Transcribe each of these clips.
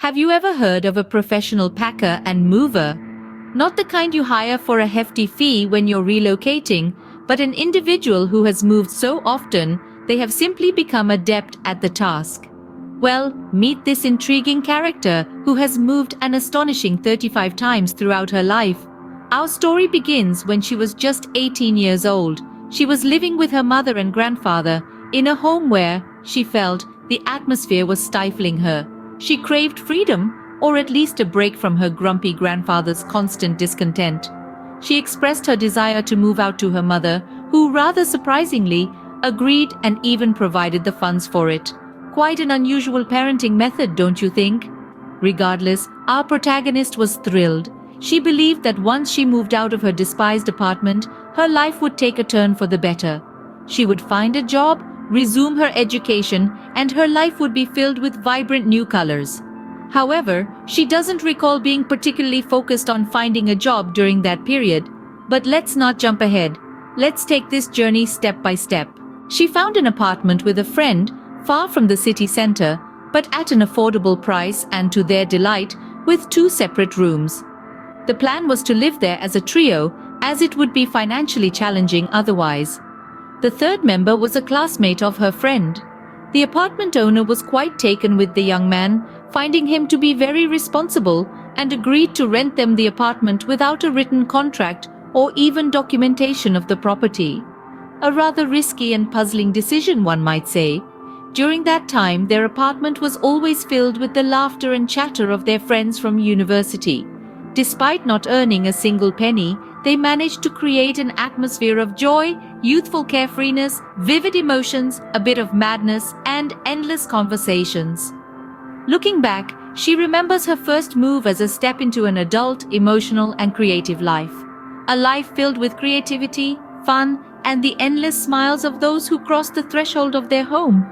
Have you ever heard of a professional packer and mover? Not the kind you hire for a hefty fee when you're relocating, but an individual who has moved so often they have simply become adept at the task. Well, meet this intriguing character who has moved an astonishing 35 times throughout her life. Our story begins when she was just 18 years old. She was living with her mother and grandfather in a home where, she felt, the atmosphere was stifling her. She craved freedom, or at least a break from her grumpy grandfather's constant discontent. She expressed her desire to move out to her mother, who rather surprisingly agreed and even provided the funds for it. Quite an unusual parenting method, don't you think? Regardless, our protagonist was thrilled. She believed that once she moved out of her despised apartment, her life would take a turn for the better. She would find a job, resume her education, and her life would be filled with vibrant new colors. However, she doesn't recall being particularly focused on finding a job during that period. But let's not jump ahead. Let's take this journey step by step. She found an apartment with a friend, far from the city center, but at an affordable price and, to their delight, with 2 separate rooms. The plan was to live there as a trio, as it would be financially challenging otherwise. The third member was a classmate of her friend. The apartment owner was quite taken with the young man, finding him to be very responsible, and agreed to rent them the apartment without a written contract or even documentation of the property. A rather risky and puzzling decision, one might say. During that time, their apartment was always filled with the laughter and chatter of their friends from university. Despite not earning a single penny, they managed to create an atmosphere of joy, youthful carefreeness, vivid emotions, a bit of madness, and endless conversations. Looking back, she remembers her first move as a step into an adult, emotional, and creative life. A life filled with creativity, fun, and the endless smiles of those who crossed the threshold of their home.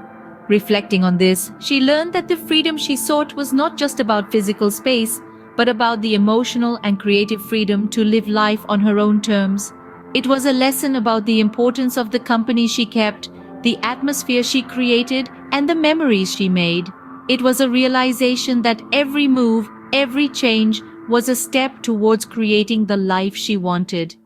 Reflecting on this, she learned that the freedom she sought was not just about physical space, but about the emotional and creative freedom to live life on her own terms. It was a lesson about the importance of the company she kept, the atmosphere she created, and the memories she made. It was a realization that every move, every change, was a step towards creating the life she wanted.